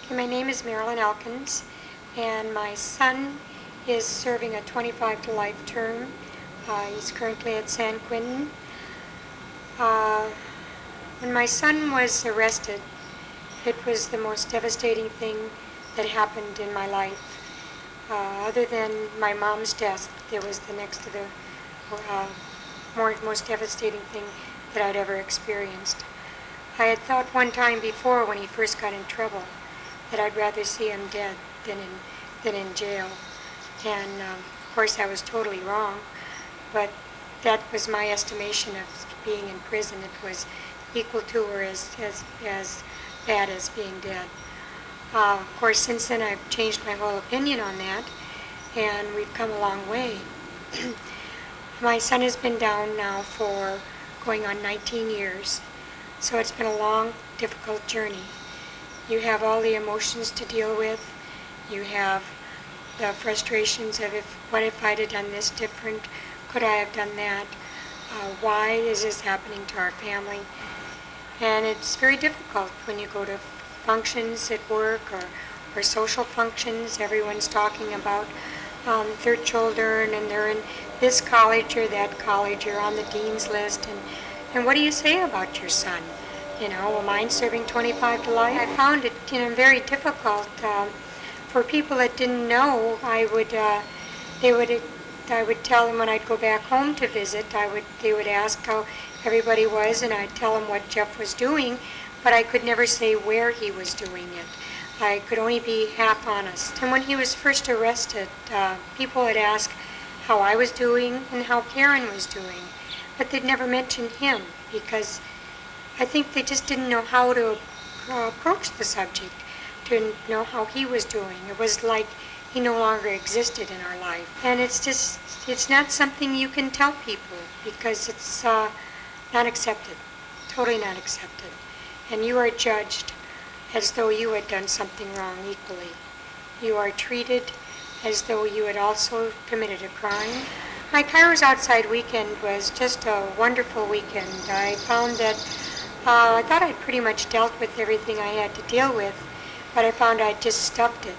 My name is Marilyn Elkins, and my son is serving a 25 to life term. He's currently at San Quentin. When my son was arrested, it was the most devastating thing that happened in my life. Other than my mom's death, it was the next to the most devastating thing that I'd ever experienced. I had thought one time before, when he first got in trouble, that I'd rather see him dead than in jail. And of course I was totally wrong, but that was my estimation of being in prison. It was equal to or as bad as being dead. Of course, since then I've changed my whole opinion on that, and we've come a long way. My son has been down now for going on 19 years, so it's been a long, difficult journey. You have all the emotions to deal with. You have the frustrations of what if I'd have done this different? Could I have done that? Why is this happening to our family? And it's very difficult when you go to functions at work or social functions. Everyone's talking about their children, and they're in this college or that college, or on the dean's list. And what do you say about your son? Well, mine's serving 25 to life. I found it, very difficult. For people that didn't know, I would tell them when I'd go back home to visit. They would ask how everybody was, and I'd tell them what Jeff was doing, but I could never say where he was doing it. I could only be half honest. And when he was first arrested, people would ask how I was doing and how Karen was doing, but they'd never mention him, because I think they just didn't know how to approach the subject, to know how he was doing. It was like he no longer existed in our life. And it's not something you can tell people, because it's not accepted, totally not accepted. And you are judged as though you had done something wrong equally. You are treated as though you had also committed a crime. My Kairos outside weekend was just a wonderful weekend. I found that I thought I'd pretty much dealt with everything I had to deal with, but I found I'd just stuffed it.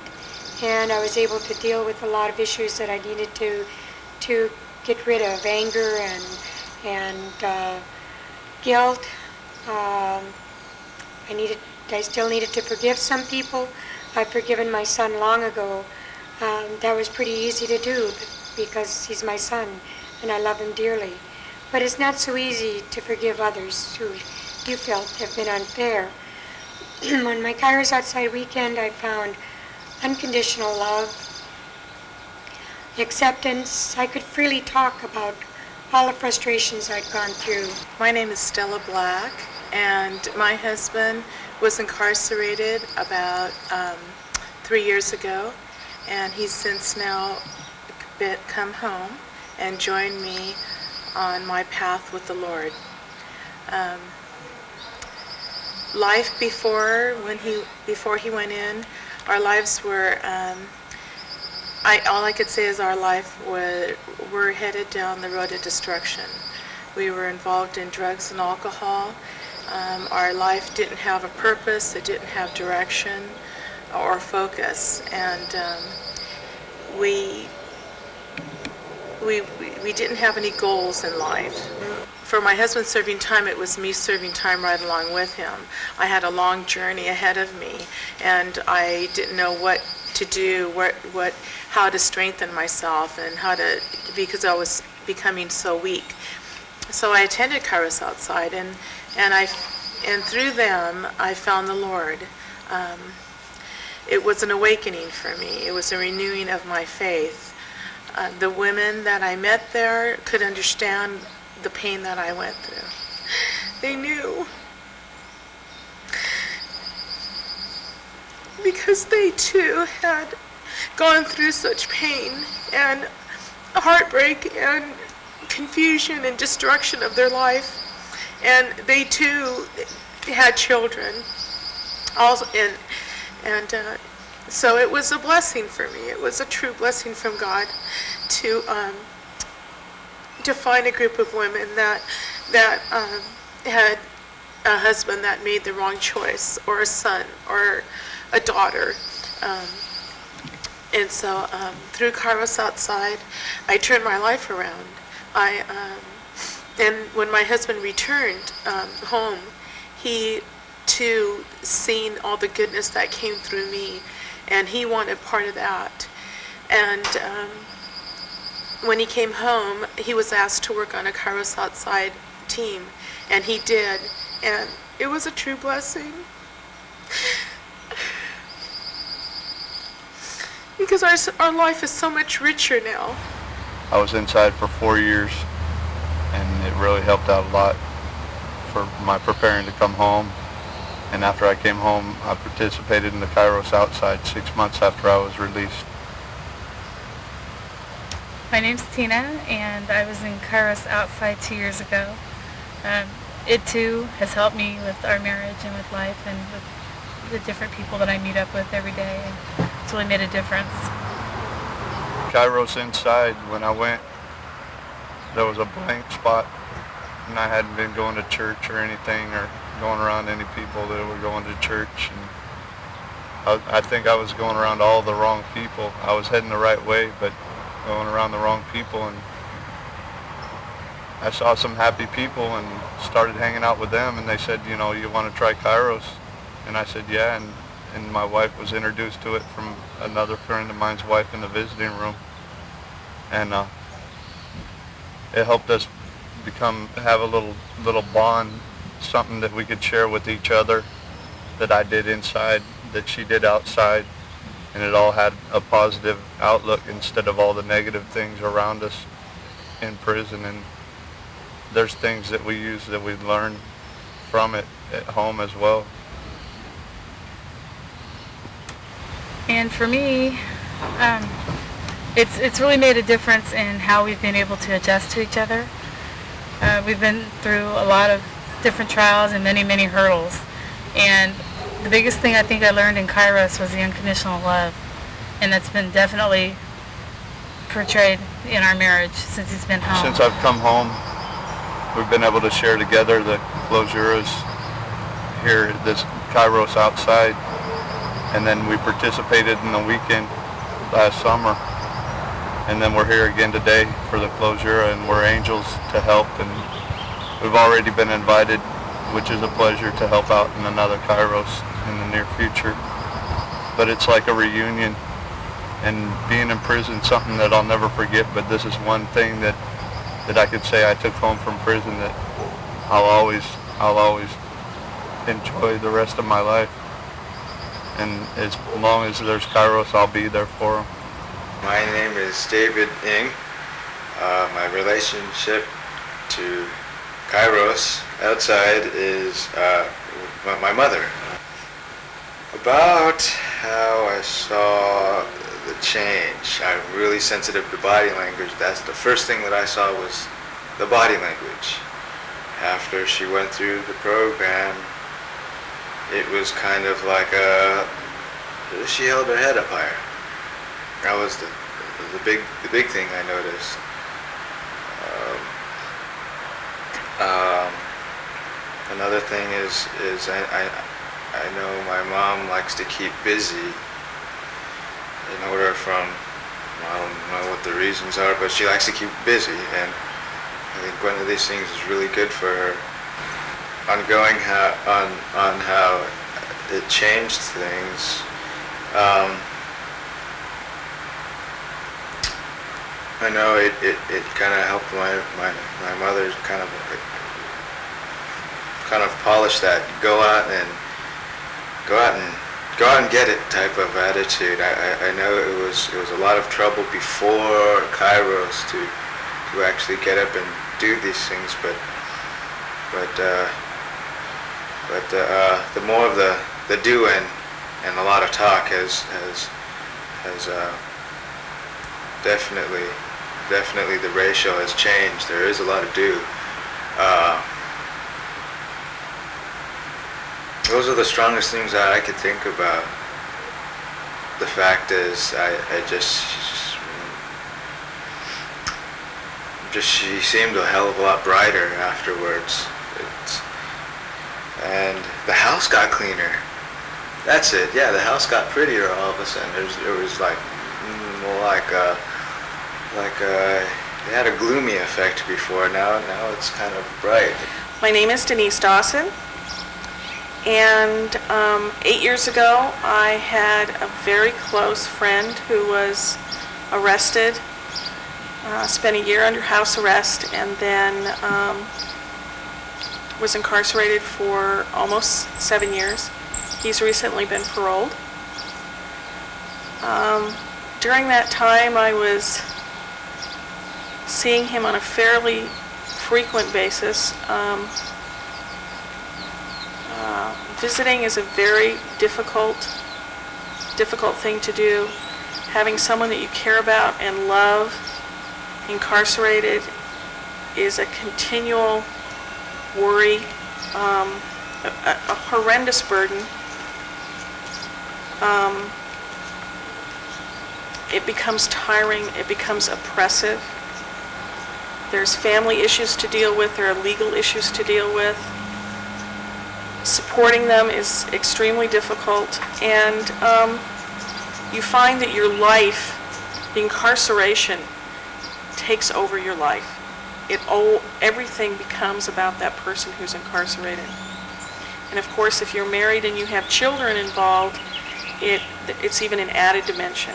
And I was able to deal with a lot of issues that I needed to get rid of: anger and guilt. I still needed to forgive some people. I've forgiven my son long ago. That was pretty easy to do because he's my son and I love him dearly. But it's not so easy to forgive others who you felt have been unfair. On my Kairos outside weekend, I found unconditional love, acceptance. I could freely talk about all the frustrations I'd gone through. My name is Stella Black, and my husband was incarcerated about 3 years ago, and he's since now come home and joined me on my path with the Lord. Life before he went in, our lives were, all I could say is our life we're headed down the road to destruction. We were involved in drugs and alcohol. Our life didn't have a purpose, it didn't have direction or focus, and we didn't have any goals in life. For my husband serving time, it was me serving time right along with him. I had a long journey ahead of me, and I didn't know what to do, how to strengthen myself, and because I was becoming so weak. So I attended Kairos Outside, and through them I found the Lord. It was an awakening for me. It was a renewing of my faith. The women that I met there could understand the pain that I went through. They knew, because they too had gone through such pain and heartbreak and confusion and destruction of their life, and they too had children. So it was a blessing for me. It was a true blessing from God to find a group of women that had a husband that made the wrong choice, or a son, or a daughter. Um, and so through Kairos Outside, I turned my life around. And when my husband returned home, he too seen all the goodness that came through me, and he wanted part of that. And when he came home, he was asked to work on a Kairos Outside team, and he did, and it was a true blessing. Because our life is so much richer now. I was inside for 4 years, and it really helped out a lot for my preparing to come home. And after I came home, I participated in the Kairos Outside 6 months after I was released. My name's Tina, and I was in Kairos Outside 2 years ago. It too has helped me with our marriage and with life and with the different people that I meet up with every day, and it's really made a difference. Kairos Inside, when I went, there was a blank spot, and I hadn't been going to church or anything, or going around any people that were going to church. And I think I was going around all the wrong people. I was heading the right way, but going around the wrong people. And I saw some happy people and started hanging out with them, and they said, you know, you want to try Kairos? And I said, yeah, and my wife was introduced to it from another friend of mine's wife in the visiting room. And it helped us have a little bond, something that we could share with each other, that I did inside, that she did outside, and it all had a positive outlook instead of all the negative things around us in prison. And there's things that we use that we learn from it at home as well. And for me, it's really made a difference in how we've been able to adjust to each other. We've been through a lot of different trials and many, many hurdles. And the biggest thing I think I learned in Kairos was the unconditional love. And that's been definitely portrayed in our marriage since he's been home. Since I've come home, we've been able to share together the closures here at this Kairos Outside. And then we participated in the weekend last summer. And then we're here again today for the closure, and we're angels to help. And we've already been invited, which is a pleasure, to help out in another Kairos in the near future. But it's like a reunion, and being in prison, something that I'll never forget. But this is one thing that I could say I took home from prison that I'll always enjoy the rest of my life. And as long as there's Kairos, I'll be there for them. My name is David Ng. My relationship to Kairos Outside is my mother. About how I saw the change, I'm really sensitive to body language. That's the first thing that I saw was the body language. After she went through the program, it was kind of like she held her head up higher. That was the big thing I noticed. Another thing is I know my mom likes to keep busy in order from, I don't know what the reasons are, but she likes to keep busy, and I think one of these things is really good for her. Ongoing on how it changed things. I know it kind of helped my mother kind of polish that go out and get it type of attitude. I know it was a lot of trouble before Kairos to actually get up and do these things, but the more of the doing and a lot of talk has definitely the ratio has changed. There is a lot of do. Those are the strongest things that I could think about. The fact is, she seemed a hell of a lot brighter afterwards. And the house got cleaner. That's it. Yeah, the house got prettier all of a sudden. There was like more it had a gloomy effect before. Now it's kind of bright. My name is Denise Dawson, and 8 years ago I had a very close friend who was arrested, spent a year under house arrest, and then was incarcerated for almost 7 years. He's recently been paroled. During that time, I was seeing him on a fairly frequent basis. Visiting is a very difficult thing to do. Having someone that you care about and love incarcerated is a continual worry, a horrendous burden. It becomes tiring, it becomes oppressive. There's family issues to deal with, there are legal issues to deal with. Supporting them is extremely difficult, and you find that your life, the incarceration, takes over your life. Everything becomes about that person who's incarcerated. And of course, if you're married and you have children involved, it's even an added dimension.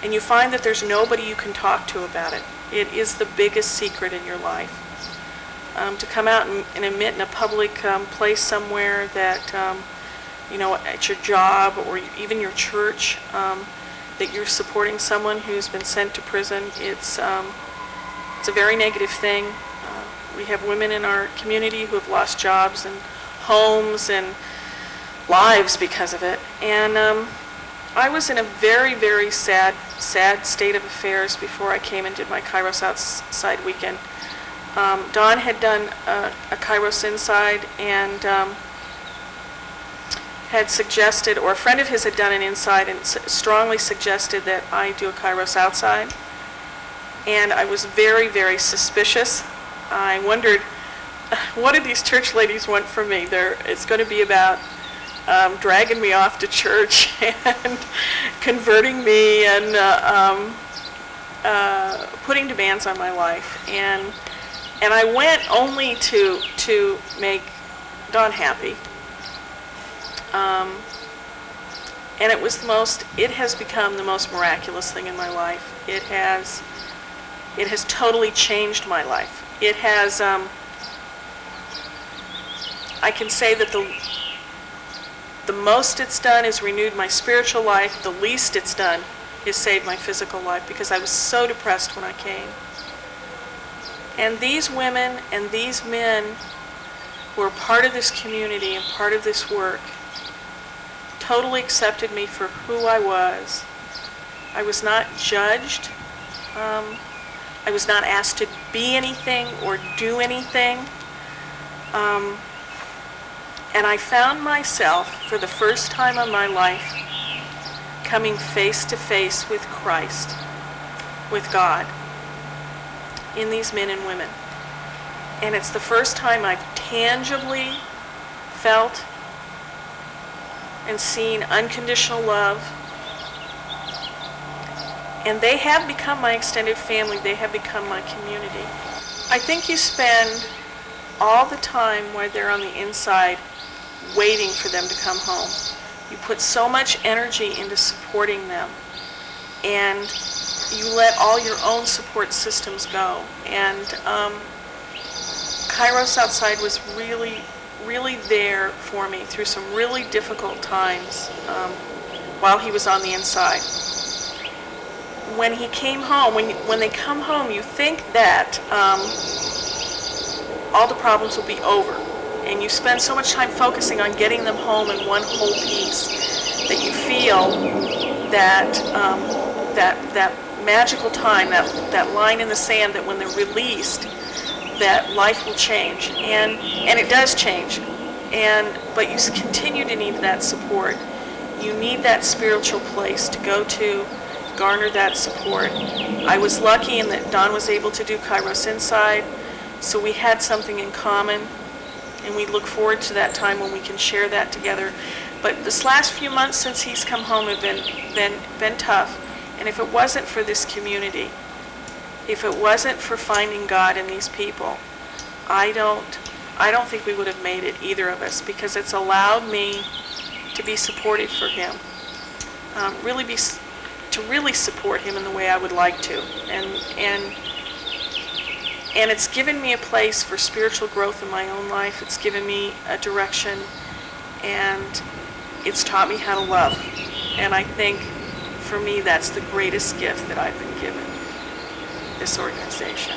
And you find that there's nobody you can talk to about it. It is the biggest secret in your life. To come out and admit in a public place somewhere that, at your job or even your church, that you're supporting someone who's been sent to prison, it's a very negative thing. We have women in our community who have lost jobs and homes and lives because of it. And I was in a very, very sad state of affairs before I came and did my Kairos Outside weekend. Don had done a Kairos Inside and had suggested, or a friend of his had done an Inside and strongly suggested that I do a Kairos Outside. And I was very, very suspicious. I wondered, what do these church ladies want from me? It's going to be about dragging me off to church and converting me and putting demands on my life. And I went only to make Don happy. And it has become the most miraculous thing in my life. It has totally changed my life. It has, I can say that the most it's done is renewed my spiritual life. The least it's done is saved my physical life, because I was so depressed when I came. And these women and these men who are part of this community and part of this work totally accepted me for who I was. I was not judged. I was not asked to be anything or do anything. And I found myself, for the first time in my life, coming face to face with Christ, with God, in these men and women. And it's the first time I've tangibly felt and seen unconditional love. And they have become my extended family. They have become my community. I think you spend all the time while they're on the inside waiting for them to come home. You put so much energy into supporting them, and you let all your own support systems go. And Kairos Outside was really, really there for me through some really difficult times while he was on the inside. When he came home, when they come home, you think that all the problems will be over. And you spend so much time focusing on getting them home in one whole piece that you feel that that magical time, that line in the sand, that when they're released, that life will change. And it does change. But you continue to need that support. You need that spiritual place to go to, garner that support. I was lucky in that Don was able to do Kairos Inside, so we had something in common. And we look forward to that time when we can share that together. But this last few months since he's come home have been tough. And if it wasn't for this community, if it wasn't for finding God in these people, I don't think we would have made it, either of us, because it's allowed me to be supportive for him, to really support him in the way I would like to, and it's given me a place for spiritual growth in my own life. It's given me a direction, and it's taught me how to love. And I think for me that's the greatest gift that I've been given, this organization.